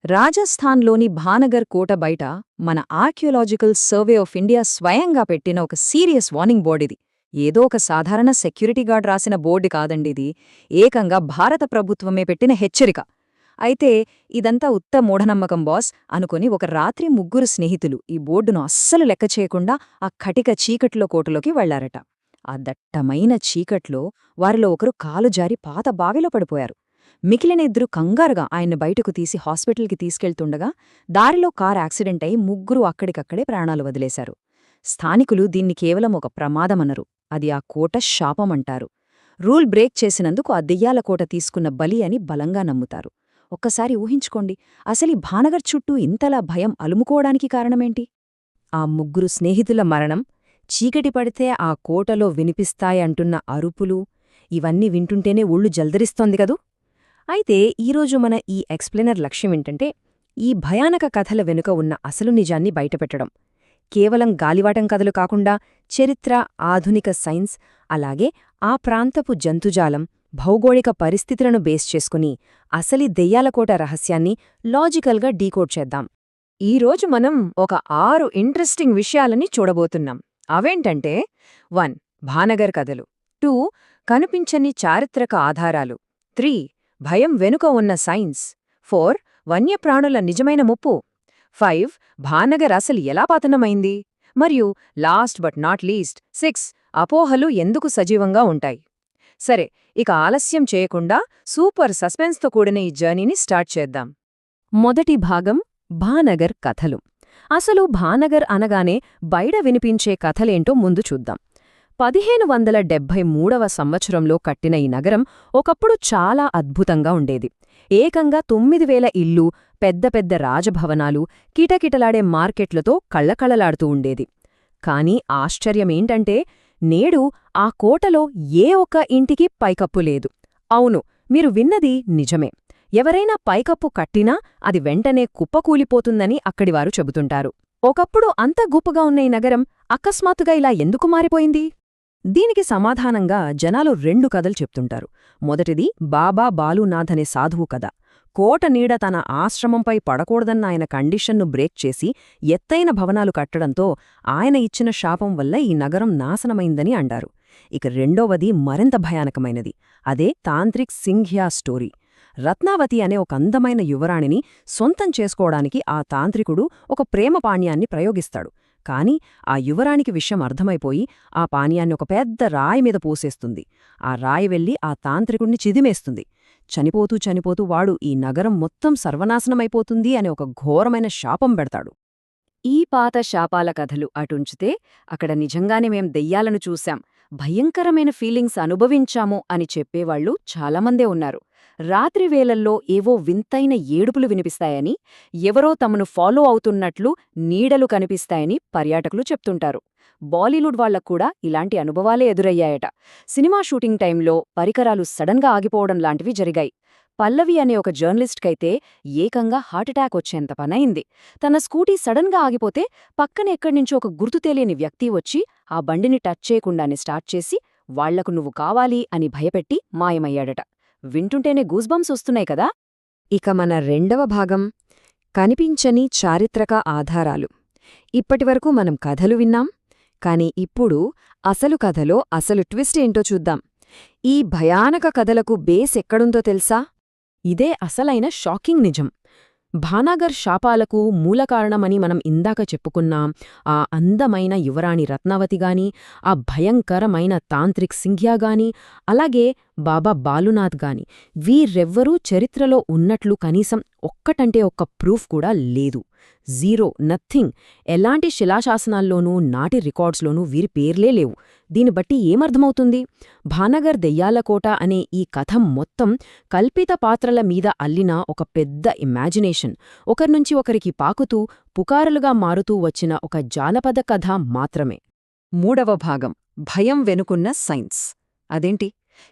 రాజస్థాన్లోని భానగర్ కోట బయట మన ఆర్కియోలాజికల్ సర్వే ఆఫ్ ఇండియా స్వయంగా పెట్టిన ఒక సీరియస్ వార్నింగ్ బోర్డిది. ఏదో ఒక సాధారణ సెక్యూరిటీ గార్డ్ రాసిన బోర్డు కాదండిది, ఏకంగా భారత ప్రభుత్వమే పెట్టిన హెచ్చరిక. అయితే ఇదంతా ఉత్త మూఢనమ్మకం బాస్ అనుకుని ఒక రాత్రి ముగ్గురు స్నేహితులు ఈ బోర్డును అస్సలు లెక్క చేయకుండా ఆ కటిక చీకట్లో కోటలోకి వెళ్లారట. ఆ దట్టమైన చీకట్లో వారిలో ఒకరు కాలు జారి పాత బావిలో పడిపోయారు. మిగిలిన ఇద్దరు కంగారుగా ఆయన్ని బయటకు తీసి హాస్పిటల్కి తీసుకెళ్తుండగా దారిలో కార్ యాక్సిడెంట్ అయి ముగ్గురు అక్కడికక్కడే ప్రాణాలు వదిలేశారు. స్థానికులు దీన్ని కేవలం ఒక ప్రమాదమనరు, అది ఆ కోట శాపమంటారు. రూల్ బ్రేక్ చేసినందుకు ఆ దెయ్యాల కోట తీసుకున్న బలి అని బలంగా నమ్ముతారు. ఒక్కసారి ఊహించుకోండి, అసలీ భానగర్ చుట్టూ ఇంతలా భయం అలుముకోవడానికి కారణమేంటి? ఆ ముగ్గురు స్నేహితుల మరణం, చీకటి పడితే ఆ కోటలో వినిపిస్తాయంటున్న అరుపులు, ఇవన్నీ వింటుంటేనే ఒళ్ళు జల్దరిస్తోంది కదూ. అయితే ఈరోజు మన ఈ ఎక్స్ప్లెయినర్ లక్ష్యమేంటంటే, ఈ భయానక కథల వెనుక ఉన్న అసలు నిజాన్ని బయటపెట్టడం. కేవలం గాలివాటం కథలు కాకుండా చరిత్ర, ఆధునిక సైన్స్, అలాగే ఆ ప్రాంతపు జంతుజాలం, భౌగోళిక పరిస్థితులను బేస్ చేసుకుని అసలి దెయ్యాలకోట రహస్యాన్ని లాజికల్గా డీకోడ్ చేద్దాం. ఈరోజు మనం ఒక 6 ఇంట్రెస్టింగ్ విషయాలని చూడబోతున్నాం. అవేంటంటే 1. భానగర్ కథలు. 2. కనిపించని చారిత్రక ఆధారాలు. 3. భయం వెనుక ఉన్న సైన్స్. 4. వన్యప్రాణుల నిజమైన ముప్పు. 5. భానగర్ అసలు ఎలా పతనమైంది. మరియు లాస్ట్ బట్ నాట్ లీస్ట్ 6. అపోహలు ఎందుకు సజీవంగా ఉంటాయి. సరే, ఇక ఆలస్యం చేయకుండా సూపర్ సస్పెన్స్తో కూడిన ఈ జర్నీని స్టార్ట్ చేద్దాం. మొదటి భాగం, భానగర్ కథలు. అసలు భానగర్ అనగానే బయట వినిపించే కథలేంటో ముందు చూద్దాం. 1573వ సంవత్సరంలో కట్టిన ఈ నగరం ఒకప్పుడు చాలా అద్భుతంగా ఉండేది. ఏకంగా 9000 ఇళ్ళు, పెద్ద పెద్ద రాజభవనాలు, కిటకిటలాడే మార్కెట్లతో కళ్లకళ్లలాడుతూ ఉండేది. కాని ఆశ్చర్యమేంటంటే, నేడు ఆ కోటలో ఏ ఒక్క ఇంటికి పైకప్పు లేదు. అవును, మీరు విన్నది నిజమే. ఎవరైనా పైకప్పు కట్టినా అది వెంటనే కుప్పకూలిపోతుందని అక్కడివారు చెబుతుంటారు. ఒకప్పుడు అంత గొప్పగా ఉన్న ఈ నగరం అకస్మాత్తుగా ఇలా ఎందుకు మారిపోయింది? దీనికి సమాధానంగా జనాలు 2 కథలు చెప్తుంటారు. మొదటిది బాబా బాలునాథ్ అనే సాధువు కథ. కోట నీడ తన ఆశ్రమంపై పడకూడదన్న ఆయన కండిషన్ను బ్రేక్ చేసి ఎత్తైన భవనాలు కట్టడంతో ఆయన ఇచ్చిన శాపం వల్ల ఈ నగరం నాశనమైందని అంటారు. ఇక రెండోవది మరింత భయానకమైనది. అదే తాంత్రిక్ సింఘ్యా స్టోరీ. రత్నావతి అనే ఒక అందమైన యువరాణిని సొంతం చేసుకోవడానికి ఆ తాంత్రికుడు ఒక ప్రేమ పాణ్యాన్ని ప్రయోగిస్తాడు. కాని ఆ యువరానికి విషయం అర్థమైపోయి ఆ పానీయాన్ని ఒక పెద్ద రాయి మీద పోసేస్తుంది. ఆ రాయి వెళ్లి ఆ తాంత్రికుణ్ణి చిదిమేస్తుంది. చనిపోతూ చనిపోతూ వాడు ఈ నగరం మొత్తం సర్వనాశనమైపోతుంది అనే ఒక ఘోరమైన శాపం పెడతాడు. ఈ పాత శాపాల కథలు అటుంచితే, అక్కడ నిజంగానే మేం దెయ్యాలను చూశాం, భయంకరమైన ఫీలింగ్స్ అనుభవించాము అని చెప్పేవాళ్లు చాలామందే ఉన్నారు. రాత్రివేళల్లో ఏవో వింతైన ఏడుపులు వినిపిస్తాయని, ఎవరో తమను ఫాలో అవుతున్నట్లు నీడలు కనిపిస్తాయని పర్యాటకులు చెప్తుంటారు. బాలీవుడ్ వాళ్లక్కూడా ఇలాంటి అనుభవాలే ఎదురయ్యాయట. సినిమా షూటింగ్ టైంలో పరికరాలు సడన్గా ఆగిపోవడం లాంటివి జరిగాయి. పల్లవి అనే ఒక జర్నలిస్ట్కైతే ఏకంగా హార్ట్అటాక్ వచ్చేంత పనైంది. తన స్కూటీ సడన్గా ఆగిపోతే పక్కన ఎక్కడ్నించో ఒక గుర్తు తెలియని వ్యక్తి వచ్చి ఆ బండిని టచ్ చేయకుండానే స్టార్ట్ చేసి వాళ్లకు నువ్వు కావాలి అని భయపెట్టి మాయమయ్యాడట. వింటుంటేనే గూస్బంప్స్ వస్తున్నాయి కదా. ఇక మన రెండవ భాగం, కనిపించని చారిత్రక ఆధారాలు. ఇప్పటివరకు మనం కథలు విన్నాం, కాని ఇప్పుడు అసలు కథలో అసలు ట్విస్ట్ ఏంటో చూద్దాం. ఈ భయానక కథలకు బేస్ ఎక్కడుందో తెలుసా? ఇదే అసలైన షాకింగ్ నిజం. భానగర్ శాపాలకు మూలకారణమని మనం ఇందాక చెప్పుకున్నాం ఆ అందమైన యువరాణి రత్నావతిగాని, ఆ భయంకరమైన తాంత్రిక్ సింఘ్యాగాని, అలాగే బాబా బాలునాథ్ గాని, వీరెవ్వరూ చరిత్రలో ఉన్నట్లు కనీసం ఒక్కటంటే ఒక్క ప్రూఫ్ కూడా లేదు. Zero, nothing. ఎలాంటి శిలాశాసనాల్లోనూ నాటి రికార్డ్స్లోనూ వీరి పేర్లే లేవు. దీన్ని బట్టి ఏమర్థమవుతుంది? భానగర్ దెయ్యాలకోట అనే ఈ కథ మొత్తం కల్పిత పాత్రల మీద అల్లిన ఒక పెద్ద ఇమాజినేషన్, ఒకర్నుంచి ఒకరికి పాకుతూ పుకారులుగా మారుతూ వచ్చిన ఒక జానపద కథ మాత్రమే. మూడవ భాగం, భయం వెనుకున్న సైన్స్. అదేంటి?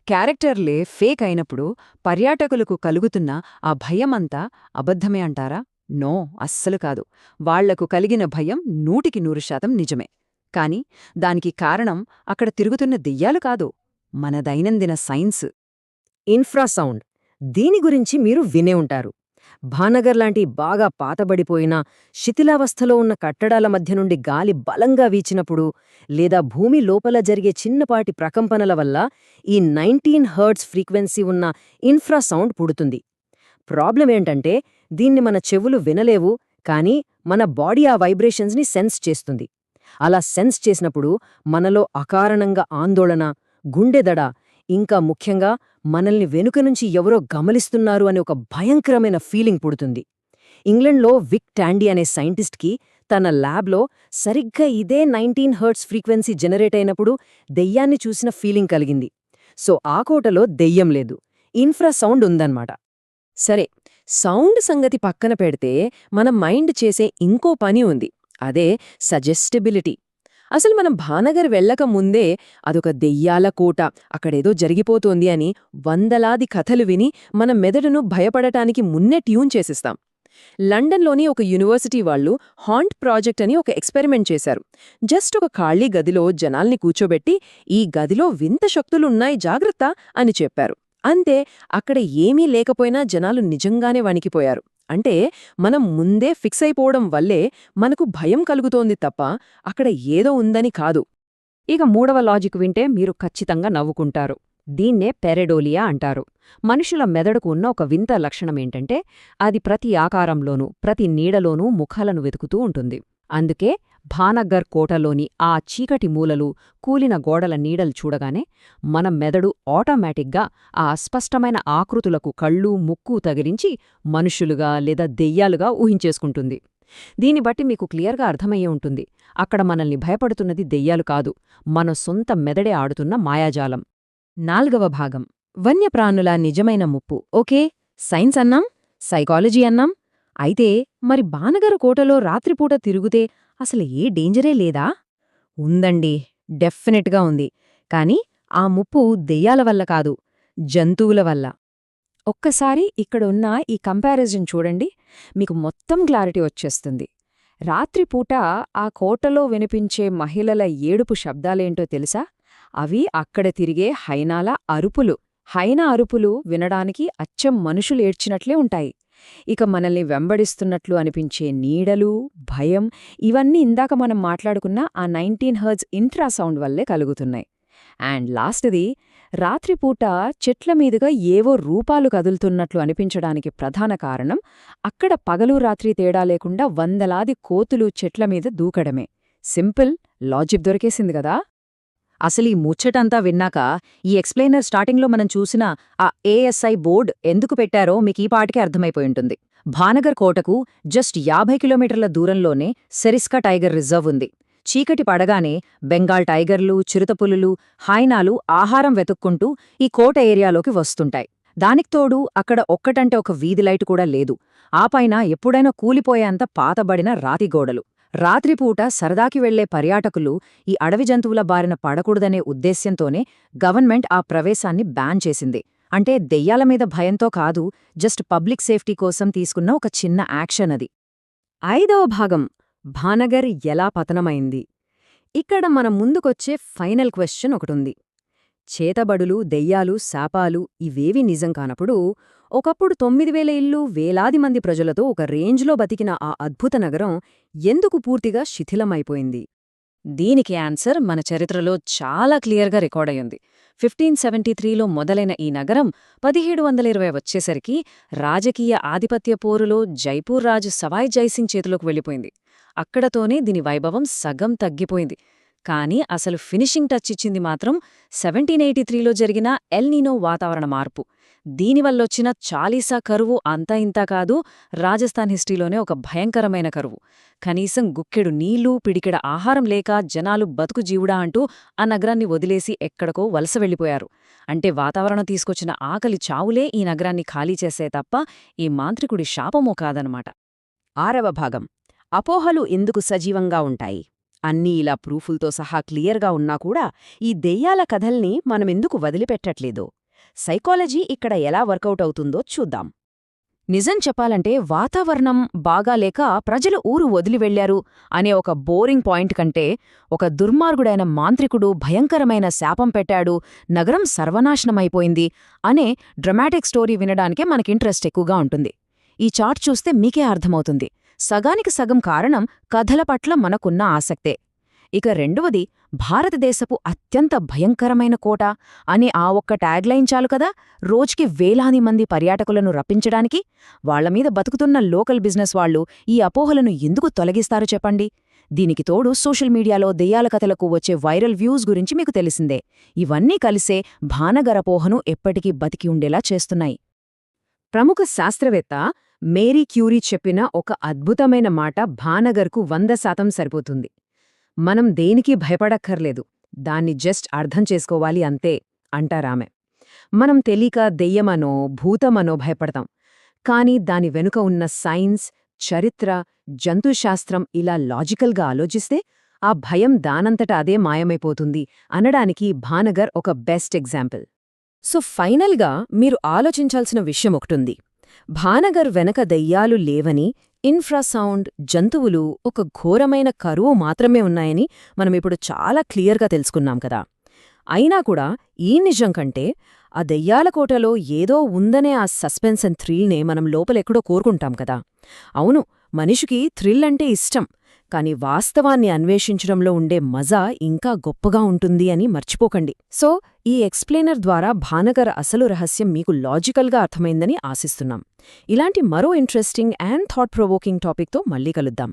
క్యారెక్టర్లే ఫేక్ అయినప్పుడు పర్యాటకులకు కలుగుతున్న ఆ భయమంతా అబద్ధమే అంటారా? నో, అస్సలు కాదు. వాళ్లకు కలిగిన భయం 100% నిజమే. కాని దానికి కారణం అక్కడ తిరుగుతున్న దెయ్యాలు కాదు, మన దైనందిన సైన్స్. ఇన్ఫ్రాసౌండ్. దీని గురించి మీరు వినే ఉంటారు. భానగర్ లాంటి బాగా పాతబడిపోయిన శిథిలావస్థలో ఉన్న కట్టడాల మధ్య నుండి గాలి బలంగా వీచినప్పుడు లేదా భూమి లోపల జరిగే చిన్నపాటి ప్రకంపనల వల్ల ఈ 19 హెర్ట్జ్ ఫ్రీక్వెన్సీ ఉన్న ఇన్ఫ్రాసౌండ్ పుడుతుంది. ప్రాబ్లం ఏంటంటే దీన్ని మన చెవులు వినలేవు, కానీ మన బాడీ ఆ వైబ్రేషన్స్ని సెన్స్ చేస్తుంది. అలా సెన్స్ చేసినప్పుడు మనలో అకారణంగా ఆందోళన, గుండెదడ, ఇంకా ముఖ్యంగా మనల్ని వెనుక నుంచి ఎవరో గమనిస్తున్నారు అనే ఒక భయంకరమైన ఫీలింగ్ పుడుతుంది. ఇంగ్లండ్లో విక్ టాండీ అనే సైంటిస్ట్కి తన ల్యాబ్లో సరిగ్గా ఇదే 19 హెర్ట్జ్ ఫ్రీక్వెన్సీ జనరేట్ అయినప్పుడు దెయ్యాన్ని చూసిన ఫీలింగ్ కలిగింది. సో ఆ కోటలో దెయ్యం లేదు, ఇన్ఫ్రాసౌండ్ ఉందన్నమాట. సరే, సౌండ్ సంగతి పక్కన పెడితే మన మైండ్ చేసే ఇంకో పని ఉంది, అదే సజెస్టిబిలిటీ. అసలు మనం భానగర్ వెళ్ళక ముందే అదొక దెయ్యాల కోట, అక్కడేదో జరిగిపోతోంది అని వందలాది కథలు విని మన మెదడును భయపడటానికి మున్నే ట్యూన్ చేసిస్తాం. లండన్లోని ఒక యూనివర్సిటీ వాళ్ళు హాంట్ ప్రాజెక్ట్ అని ఒక ఎక్స్పెరిమెంట్ చేశారు. జస్ట్ ఒక ఖాళీ గదిలో జనాల్ని కూర్చోబెట్టి ఈ గదిలో వింత శక్తులున్నాయి జాగ్రత్త అని చెప్పారు. అంతే, అక్కడ ఏమీ లేకపోయినా జనాలు నిజంగానే వణికిపోయారు. అంటే మనం ముందే ఫిక్స్ అయిపోవడం వల్లే మనకు భయం కలుగుతోంది తప్ప అక్కడ ఏదో ఉందని కాదు. ఇక మూడవ లాజిక్ వింటే మీరు ఖచ్చితంగా నవ్వుకుంటారు. దీన్నే పెరెడోలియా అంటారు. మనుషుల మెదడుకు ఉన్న ఒక వింత లక్షణమేంటంటే అది ప్రతి ఆకారంలోనూ ప్రతి నీడలోనూ ముఖాలను వెతుకుతూ ఉంటుంది. అందుకే భానగర్ కోటలోని ఆ చీకటి మూలలు, కూలిన గోడల నీడలు చూడగానే మన మెదడు ఆటోమేటిక్గా ఆ అస్పష్టమైన ఆకృతులకు కళ్ళు, ముక్కు తగిలించి మనుషులుగా లేదా దెయ్యాలుగా ఊహించేసుకుంటుంది. దీన్ని బట్టి మీకు క్లియర్గా అర్థమయ్యే ఉంటుంది, అక్కడ మనల్ని భయపడుతున్నది దెయ్యాలు కాదు, మన సొంత మెదడే ఆడుతున్న మాయాజాలం. 4వ భాగం, వన్యప్రాణుల నిజమైన ముప్పు. ఓకే, సైన్స్ అన్నాం, సైకాలజీ అన్నాం. అయితే మరి భానగర్ కోటలో రాత్రిపూట తిరుగుతే అసలు ఏ డేంజరే లేదా? ఉందండి, డెఫినెట్గా ఉంది. కాని ఆ ముప్పు దెయ్యాల వల్ల కాదు, జంతువుల వల్ల. ఒక్కసారి ఇక్కడున్న ఈ కంపారిజన్ చూడండి, మీకు మొత్తం క్లారిటీ వచ్చేస్తుంది. రాత్రిపూట ఆ కోటలో వినిపించే మహిళల ఏడుపు శబ్దాలేంటో తెలుసా? అవి అక్కడ తిరిగే హైనాల అరుపులు. హైనా అరుపులు వినడానికి అచ్చం మనుషులు ఏడ్చినట్లే ఉంటాయి. ఇక మనల్ని వెంబడిస్తున్నట్లు అనిపించే నీడలు, భయం, ఇవన్నీ ఇందాక మనం మాట్లాడుకున్న ఆ 19 హెర్ట్జ్ ఇంట్రాసౌండ్ వల్లే కలుగుతున్నాయి. అండ్ లాస్ట్ది, రాత్రిపూట చెట్ల మీదుగా ఏవో రూపాలు కదులుతున్నట్లు అనిపించడానికి ప్రధాన కారణం అక్కడ పగలు రాత్రి తేడా లేకుండా వందలాది కోతులు చెట్ల మీద దూకడమే. సింపుల్ లాజిక్ దొరికేసింది కదా. అసలీ ముచ్చటంతా విన్నాక ఈ ఎక్స్ప్లెయినర్ స్టార్టింగ్లో మనం చూసిన ఆ ఏఎస్ఐ బోర్డ్ ఎందుకు పెట్టారో మీకీ పాటికే అర్థమైపోయింటుంది. భానగర్ కోటకు జస్ట్ 50 కిలోమీటర్ల దూరంలోనే సెరిస్కా టైగర్ రిజర్వ్ ఉంది. చీకటి పడగానే బెంగాల్ టైగర్లు, చిరుతపులులు, హైనాలు ఆహారం వెతుక్కుంటూ ఈ కోట ఏరియాలోకి వస్తుంటాయి. దానికితోడు అక్కడ ఒక్కటంటే ఒక వీధి లైటు కూడా లేదు. ఆ పైన ఎప్పుడైనా కూలిపోయేంత పాతబడిన రాతిగోడలు. రాత్రిపూట సరదాకి వెళ్లే పర్యాటకులు ఈ అడవి జంతువుల బారిన పడకూడదనే ఉద్దేశ్యంతోనే గవర్నమెంట్ ఆ ప్రవేశాన్ని బ్యాన్ చేసింది. అంటే దెయ్యాల మీద భయంతో కాదు, జస్ట్ పబ్లిక్ సేఫ్టీ కోసం తీసుకున్న ఒక చిన్న యాక్షన్ అది. 5వ భాగం, భానగర్ ఎలా పతనమైంది. ఇక్కడ మన ముందుకొచ్చే ఫైనల్ క్వశ్చన్ ఒకటుంది. చేతబడులు, దెయ్యాలు, శాపాలు ఇవేవీ నిజం కానప్పుడు ఒకప్పుడు 9000 ఇళ్ళు, వేలాది మంది ప్రజలతో ఒక రేంజ్లో బతికిన ఆ అద్భుత నగరం ఎందుకు పూర్తిగా శిథిలమైపోయింది? దీనికి ఆన్సర్ మన చరిత్రలో చాలా క్లియర్గా రికార్డయ్యింది. 1573లో మొదలైన ఈ నగరం 1720 వచ్చేసరికి రాజకీయ ఆధిపత్య పోరులో జైపూర్ రాజు సవాయ్ జైసింగ్ చేతిలోకి వెళ్ళిపోయింది. అక్కడతోనే దీని వైభవం సగం తగ్గిపోయింది. కానీ అసలు ఫినిషింగ్ టచ్ ఇచ్చింది మాత్రం 1783లో జరిగిన ఎల్ నీనో వాతావరణ మార్పు. దీనివల్లొచ్చిన చాలీసా కరువు అంతా ఇంతా కాదు, రాజస్థాన్ హిస్టరీలోనే ఒక భయంకరమైన కరువు. కనీసం గుక్కెడు నీళ్లు, పిడికెడ ఆహారం లేక జనాలు బతుకు జీవుడా అంటూ ఆ నగరాన్ని వదిలేసి ఎక్కడికో వలస వెళ్ళిపోయారు. అంటే వాతావరణం తీసుకొచ్చిన ఆకలి చావులే ఈ నగరాన్ని ఖాళీ చేసే తప్ప ఈ మాంత్రికుడి శాపమో కాదనమాట. 6వ భాగం, అపోహలు ఎందుకు సజీవంగా ఉంటాయి. అన్నీ ఇలా ప్రూఫులతో సహా క్లియర్గా ఉన్నా కూడా ఈ దెయ్యాల కథల్ని మనమెందుకు వదిలిపెట్టట్లేదో, సైకాలజీ ఇక్కడ ఎలా వర్కౌట్ అవుతుందో చూద్దాం. నిజం చెప్పాలంటే వాతావరణం బాగాలేక ప్రజలు ఊరు వదిలి వెళ్లారు అనే ఒక బోరింగ్ పాయింట్ కంటే ఒక దుర్మార్గుడైన మాంత్రికుడు భయంకరమైన శాపం పెట్టాడు, నగరం సర్వనాశనమైపోయింది అనే డ్రమాటిక్ స్టోరీ వినడానికే మనకి ఇంట్రెస్ట్ ఎక్కువగా ఉంటుంది. ఈ చార్ట్ చూస్తే మీకే అర్థమవుతుంది. సగానికి సగం కారణం కథల పట్ల మనకున్న ఆసక్తే. ఇక రెండవది, భారతదేశపు అత్యంత భయంకరమైన కోట అనే ఆ ఒక్క ట్యాగ్లైన్ చాలు కదా రోజుకి వేలాది మంది పర్యాటకులను రప్పించడానికి. వాళ్లమీద బతుకుతున్న లోకల్ బిజినెస్ వాళ్లు ఈ అపోహలను ఎందుకు తొలగిస్తారు చెప్పండి. దీనికి తోడు సోషల్ మీడియాలో దెయ్యాల కథలకు వచ్చే వైరల్ వ్యూస్ గురించి మీకు తెలిసిందే. ఇవన్నీ కలిసే భానగర్ అపోహను ఎప్పటికీ బతికి ఉండేలా చేస్తున్నాయి. ప్రముఖ శాస్త్రవేత్త మేరీ క్యూరీ చెప్పిన ఒక అద్భుతమైన మాట భానగర్కు 100% సరిపోతుంది. మనం దేనికి భయపడక్కర్లేదు, దాన్ని జస్ట్ అర్థం చేసుకోవాలి అంతే అంటారామె. మనం తెలియక దెయ్యమనో భూతమనో భయపడతాం, కానీ దాని వెనుక ఉన్న సైన్స్, చరిత్ర, జంతుశాస్త్రం ఇలా లాజికల్గా ఆలోచిస్తే ఆ భయం దానంతట అదే మాయమైపోతుంది అనడానికి భానగర్ ఒక బెస్ట్ ఎగ్జాంపుల్. సో ఫైనల్గా మీరు ఆలోచించాల్సిన విషయం ఒకటుంది. భానగర్ వెనక దెయ్యాలు లేవని, ఇన్ఫ్రాసౌండ్, జంతువులు, ఒక ఘోరమైన కరువు మాత్రమే ఉన్నాయని మనమిప్పుడు చాలా క్లియర్గా తెలుసుకున్నాం కదా. అయినా కూడా ఈ నిజం కంటే ఆ దెయ్యాల కోటలో ఏదో ఉందనే ఆ సస్పెన్స్ అండ్ థ్రిల్నే మనం లోపలెక్కడో కోరుకుంటాం కదా. అవును, మనిషికి థ్రిల్ అంటే ఇష్టం, కానీ వాస్తవాన్ని అన్వేషించడంలో ఉండే మజా ఇంకా గొప్పగా ఉంటుంది అని మర్చిపోకండి. సో ఈ ఎక్స్ప్లెయినర్ ద్వారా భానగర్ అసలు రహస్యం మీకు లాజికల్గా అర్థమైందని ఆశిస్తున్నాం. ఇలాంటి మరో ఇంట్రెస్టింగ్ అండ్ థాట్ ప్రొవోకింగ్ టాపిక్తో మళ్ళీ కలుద్దాం.